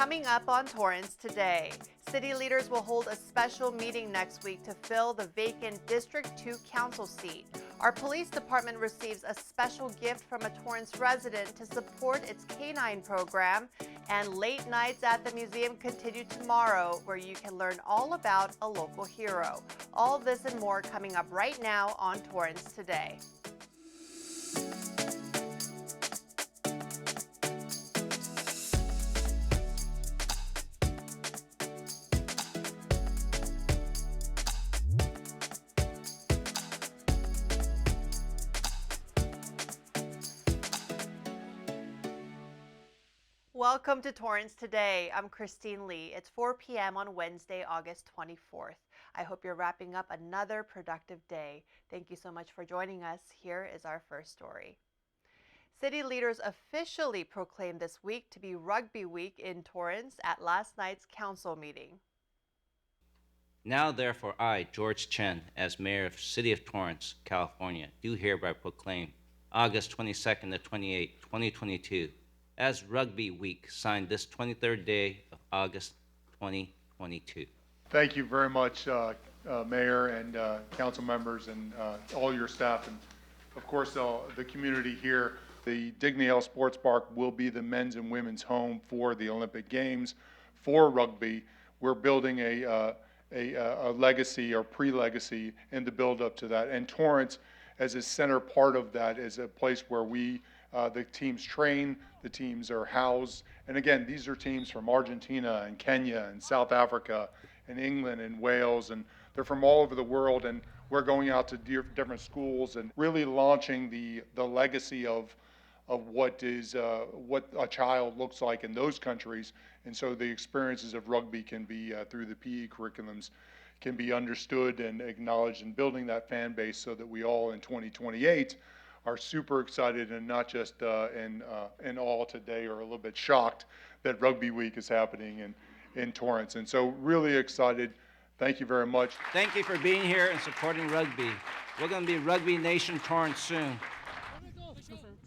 Coming up on Torrance Today, city leaders will hold a special meeting next week to fill the vacant District 2 council seat. Our police department receives a special gift from a Torrance resident to support its canine program. And late nights at the museum continue tomorrow, where you can learn all about a local hero. All this and more coming up right now on Torrance Today. Welcome to Torrance Today. I'm Christine Lee. It's 4 p.m. on Wednesday, August 24th. I hope you're wrapping up another productive day. Thank you so much for joining us. Here is our first story. City leaders officially proclaimed this week to be Rugby Week in Torrance at last night's council meeting. Now, therefore, I, George Chen, as Mayor of City of Torrance, California, do hereby proclaim August 22nd to 28, 2022, as Rugby Week, signed this 23rd day of August 2022. Thank you very much, Mayor and council members and all your staff, and of course the community here. The Dignity Health Sports Park will be the men's and women's home for the Olympic Games for rugby. We're building a legacy or pre-legacy in the build-up to that, and Torrance, as a center part of that, is a place where the teams train, the teams are housed, and again, these are teams from Argentina and Kenya and South Africa and England and Wales, and they're from all over the world, and we're going out to different schools and really launching the legacy of what a child looks like in those countries, and so the experiences of rugby can be through the PE curriculums can be understood and acknowledged, and building that fan base so that we all in 2028 are super excited and not just in awe today or a little bit shocked that Rugby Week is happening in Torrance. And so really excited. Thank you very much. Thank you for being here and supporting rugby. We're going to be Rugby Nation Torrance soon.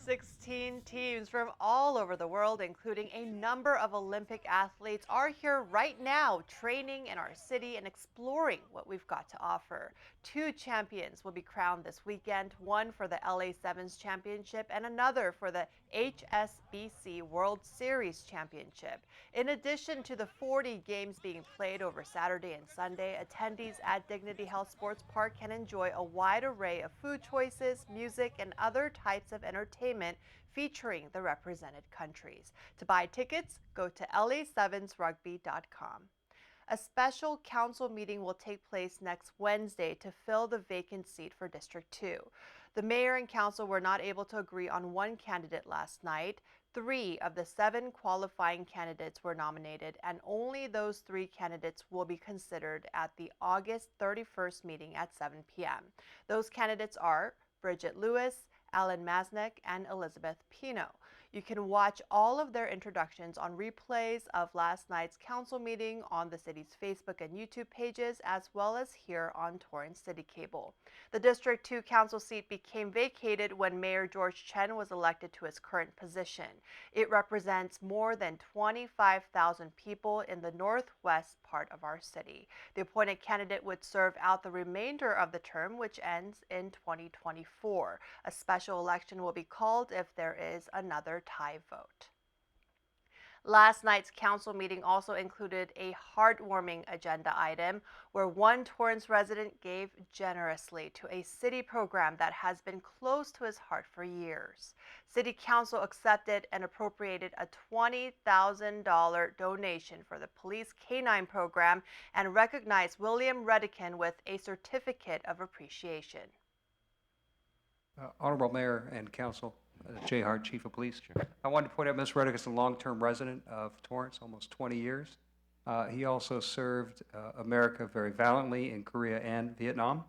16 teams from all over the world, including a number of Olympic athletes, are here right now training in our city and exploring what we've got to offer. 2 champions will be crowned this weekend, one for the LA Sevens Championship and another for the HSBC World Series Championship. In addition to the 40 games being played over Saturday and Sunday, attendees at Dignity Health Sports Park can enjoy a wide array of food choices, music, and other types of entertainment featuring the represented countries. To buy tickets, go to la7srugby.com. A special council meeting will take place next Wednesday to fill the vacant seat for District 2. The mayor and council were not able to agree on one candidate last night. 3 of the 7 qualifying candidates were nominated, and only those 3 candidates will be considered at the August 31st meeting at 7 p.m. Those candidates are Bridget Lewis, Alan Masnick, and Elizabeth Pino. You can watch all of their introductions on replays of last night's council meeting on the city's Facebook and YouTube pages, as well as here on Torrance City Cable. The District 2 council seat became vacated when Mayor George Chen was elected to his current position. It represents more than 25,000 people in the northwest part of our city. The appointed candidate would serve out the remainder of the term, which ends in 2024. A special election will be called if there is another tie vote. Last night's council meeting also included a heartwarming agenda item where one Torrance resident gave generously to a city program that has been close to his heart for years. City Council accepted and appropriated a $20,000 donation for the police canine program and recognized William Redican with a certificate of appreciation. Honorable Mayor and Council, Jay Hart, Chief of Police. Sure. I wanted to point out Ms. Redick is a long-term resident of Torrance, almost 20 years. He also served America very valiantly in Korea and Vietnam.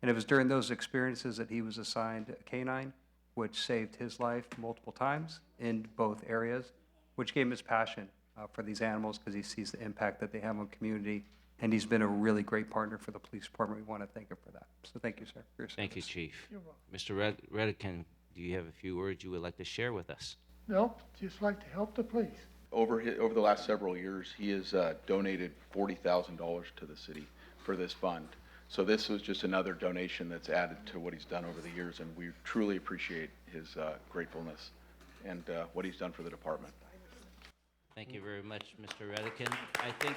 And it was during those experiences that he was assigned a canine, which saved his life multiple times in both areas, which gave him his passion for these animals because he sees the impact that they have on the community. And he's been a really great partner for the police department. We want to thank him for that. So thank you, sir, for your service. Thank you, Chief. Mr. Redican, do you have a few words you would like to share with us? No, just like to help the police. over the last several years, he has donated $40,000 to the city for this fund. So this was just another donation that's added to what he's done over the years, and we truly appreciate his gratefulness and what he's done for the department. Thank you very much, Mr. Redican. I think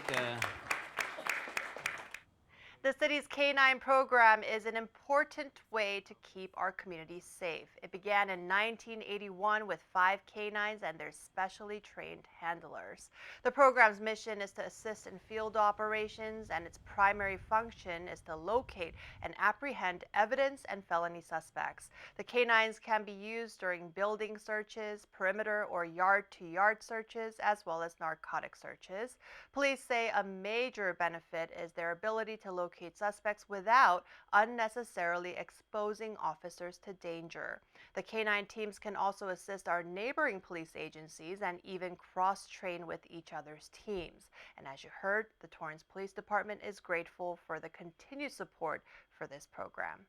The city's K9 program is an important way to keep our community safe. It began in 1981 with 5 K9s and their specially trained handlers. The program's mission is to assist in field operations, and its primary function is to locate and apprehend evidence and felony suspects. The K9s can be used during building searches, perimeter or yard-to-yard searches, as well as narcotic searches. Police say a major benefit is their ability to locate suspects without unnecessarily exposing officers to danger. The K9 teams can also assist our neighboring police agencies and even cross-train with each other's teams. And as you heard, the Torrance Police Department is grateful for the continued support for this program.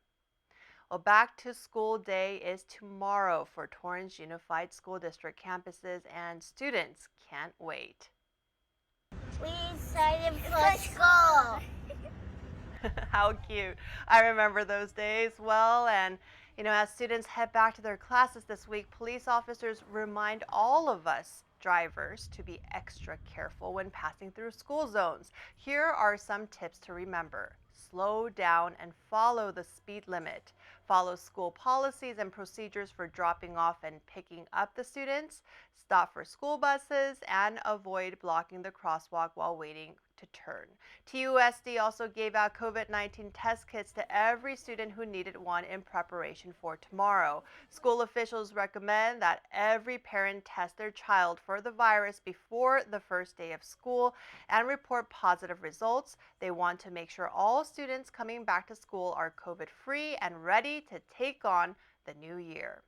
Well, back to school day is tomorrow for Torrance Unified School District campuses, and students can't wait. We excited for school. How cute. I remember those days well, and as students head back to their classes this week, police officers remind all of us drivers to be extra careful when passing through school zones. Here are some tips to remember. Slow down and follow the speed limit. Follow school policies and procedures for dropping off and picking up the students. Stop for school buses and avoid blocking the crosswalk while waiting to turn. TUSD also gave out COVID-19 test kits to every student who needed one in preparation for tomorrow. School officials recommend that every parent test their child for the virus before the first day of school and report positive results. They want to make sure all students coming back to school are COVID-free and ready to take on the new year.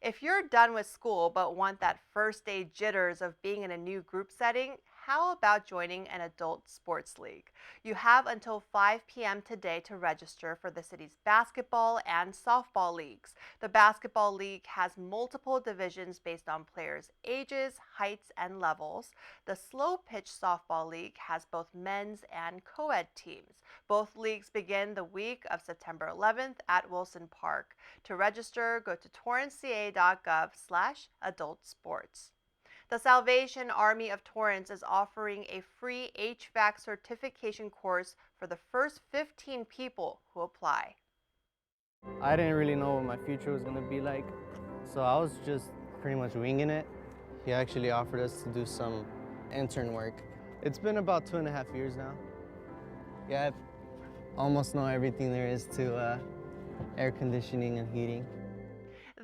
If you're done with school but want that first day jitters of being in a new group setting, how about joining an adult sports league? You have until 5 p.m. today to register for the city's basketball and softball leagues. The basketball league has multiple divisions based on players' ages, heights, and levels. The slow pitch softball league has both men's and co-ed teams. Both leagues begin the week of September 11th at Wilson Park. To register, go to torranceca.gov/adultsports. The Salvation Army of Torrance is offering a free HVAC certification course for the first 15 people who apply. I didn't really know what my future was going to be like, so I was just pretty much winging it. He actually offered us to do some intern work. It's been about 2.5 years now. Yeah, I almost know everything there is to air conditioning and heating.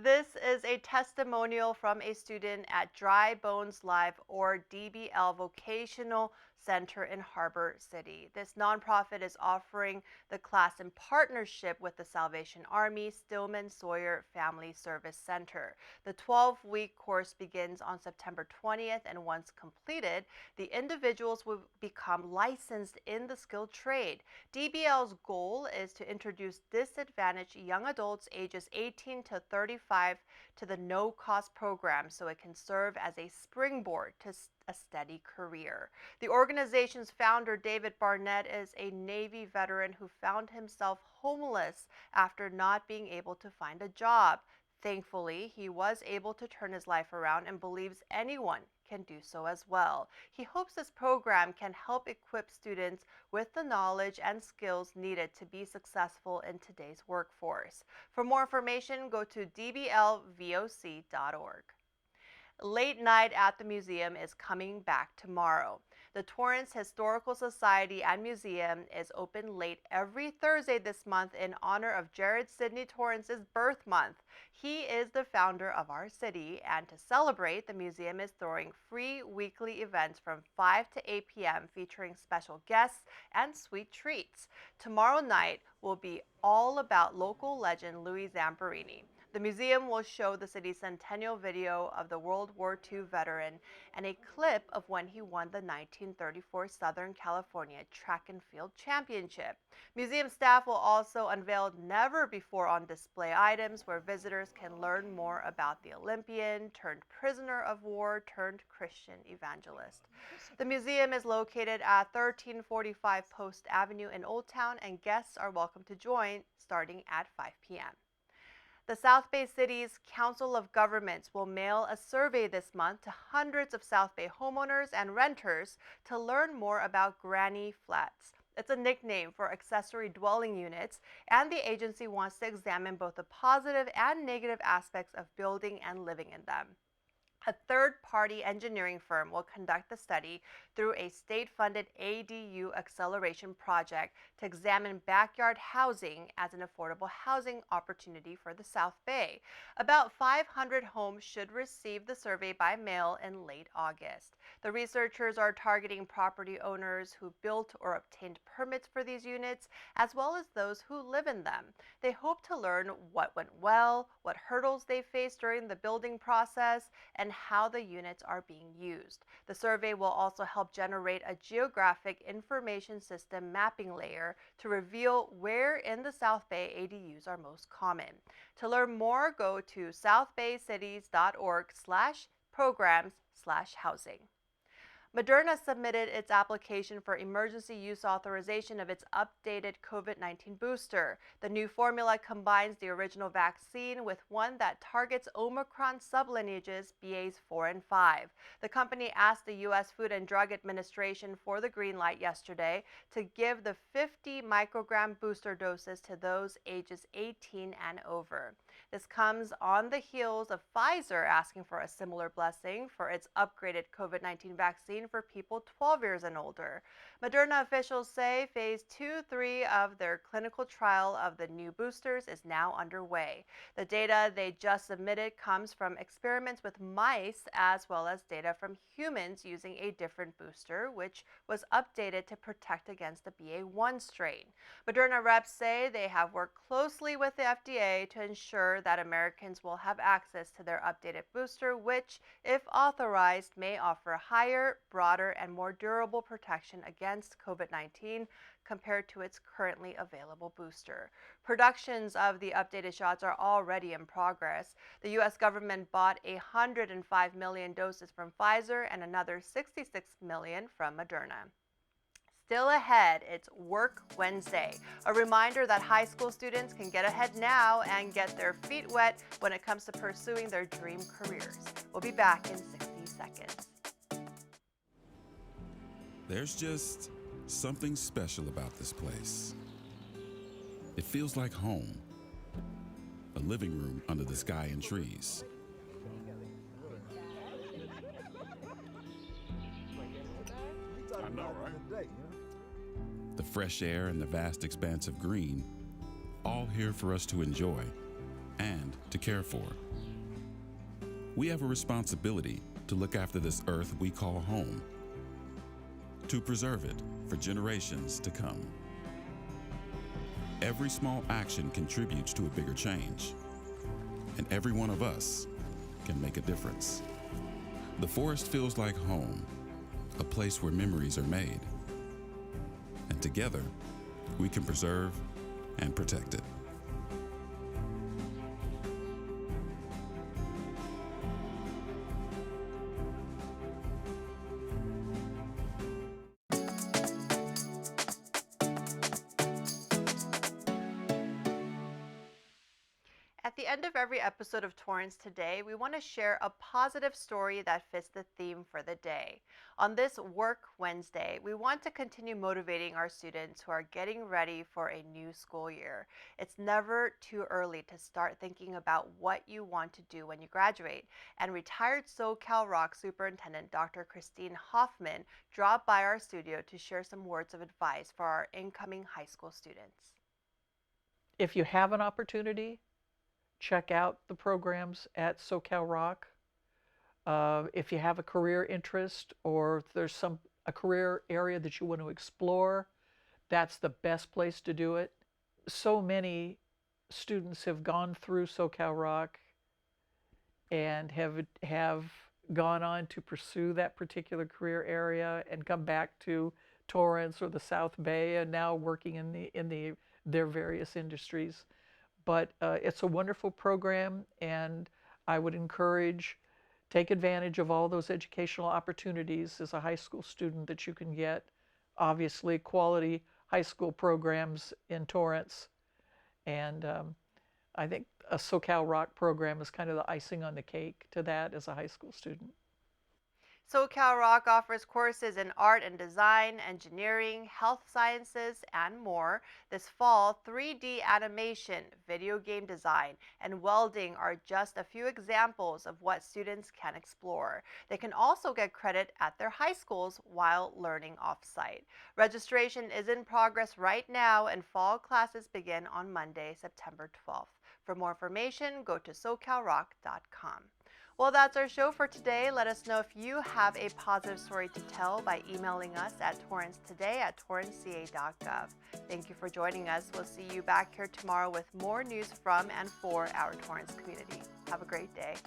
This is a testimonial from a student at Dry Bones Live, or DBL Vocational Center in Harbor City. This nonprofit is offering the class in partnership with the Salvation Army Stillman Sawyer Family Service Center. The 12-week course begins on September 20th, and once completed, the individuals will become licensed in the skilled trade. DBL's goal is to introduce disadvantaged young adults ages 18 to 35 to the no-cost program so it can serve as a springboard to a steady career. The organization's founder, David Barnett, is a Navy veteran who found himself homeless after not being able to find a job. Thankfully, he was able to turn his life around and believes anyone can do so as well. He hopes this program can help equip students with the knowledge and skills needed to be successful in today's workforce. For more information, go to dblvoc.org. Late Night at the Museum is coming back tomorrow. The Torrance Historical Society and Museum is open late every Thursday this month in honor of Jared Sidney Torrance's birth month. He is the founder of our city, and to celebrate, the museum is throwing free weekly events from 5 to 8 p.m. featuring special guests and sweet treats. Tomorrow night will be all about local legend Louis Zamperini. The museum will show the city's centennial video of the World War II veteran and a clip of when he won the 1934 Southern California Track and Field Championship. Museum staff will also unveil never-before-on-display items where visitors can learn more about the Olympian turned prisoner of war turned Christian evangelist. The museum is located at 1345 Post Avenue in Old Town, and guests are welcome to join starting at 5 p.m. The South Bay City's Council of Governments will mail a survey this month to hundreds of South Bay homeowners and renters to learn more about granny flats. It's a nickname for accessory dwelling units, and the agency wants to examine both the positive and negative aspects of building and living in them. A third-party engineering firm will conduct the study through a state-funded ADU acceleration project to examine backyard housing as an affordable housing opportunity for the South Bay. About 500 homes should receive the survey by mail in late August. The researchers are targeting property owners who built or obtained permits for these units, as well as those who live in them. They hope to learn what went well, what hurdles they faced during the building process, and how the units are being used. The survey will also help generate a geographic information system mapping layer to reveal where in the South Bay ADUs are most common. To learn more, go to southbaycities.org/programs/housing. Moderna submitted its application for emergency use authorization of its updated COVID-19 booster. The new formula combines the original vaccine with one that targets Omicron sublineages BAs 4 and 5. The company asked the U.S. Food and Drug Administration for the green light yesterday to give the 50 microgram booster doses to those ages 18 and over. This comes on the heels of Pfizer asking for a similar blessing for its upgraded COVID-19 vaccine for people 12 years and older. Moderna officials say phase 2-3 of their clinical trial of the new boosters is now underway. The data they just submitted comes from experiments with mice as well as data from humans using a different booster, which was updated to protect against the BA.1 strain. Moderna reps say they have worked closely with the FDA to ensure that Americans will have access to their updated booster, which, if authorized, may offer higher, broader, and more durable protection against COVID-19 compared to its currently available booster. Productions of the updated shots are already in progress. The U.S. government bought 105 million doses from Pfizer and another 66 million from Moderna. Still ahead, it's Work Wednesday, a reminder that high school students can get ahead now and get their feet wet when it comes to pursuing their dream careers. We'll be back in 60 seconds. There's just something special about this place. It feels like home, a living room under the sky and trees. I know, right? The fresh air and the vast expanse of green, all here for us to enjoy and to care for. We have a responsibility to look after this earth we call home, to preserve it for generations to come. Every small action contributes to a bigger change, and every one of us can make a difference. The forest feels like home, a place where memories are made. And together, we can preserve and protect it. At the end of every episode of Torrance Today, we want to share a positive story that fits the theme for the day. On this Work Wednesday, we want to continue motivating our students who are getting ready for a new school year. It's never too early to start thinking about what you want to do when you graduate, and retired SoCal Rock Superintendent Dr. Christine Hoffman dropped by our studio to share some words of advice for our incoming high school students. If you have an opportunity, check out the programs at SoCal Rock. If you have a career interest or if there's a career area that you want to explore, that's the best place to do it. So many students have gone through SoCal Rock and have gone on to pursue that particular career area and come back to Torrance or the South Bay and now working in their various industries. But it's a wonderful program, and I would encourage, take advantage of all those educational opportunities as a high school student that you can get. Obviously, quality high school programs in Torrance, and I think a SoCal Rock program is kind of the icing on the cake to that as a high school student. SoCal Rock offers courses in art and design, engineering, health sciences, and more. This fall, 3D animation, video game design, and welding are just a few examples of what students can explore. They can also get credit at their high schools while learning off-site. Registration is in progress right now, and fall classes begin on Monday, September 12th. For more information, go to socalrock.com. Well, that's our show for today. Let us know if you have a positive story to tell by emailing us at torrancetoday@torranceca.gov. Thank you for joining us. We'll see you back here tomorrow with more news from and for our Torrance community. Have a great day.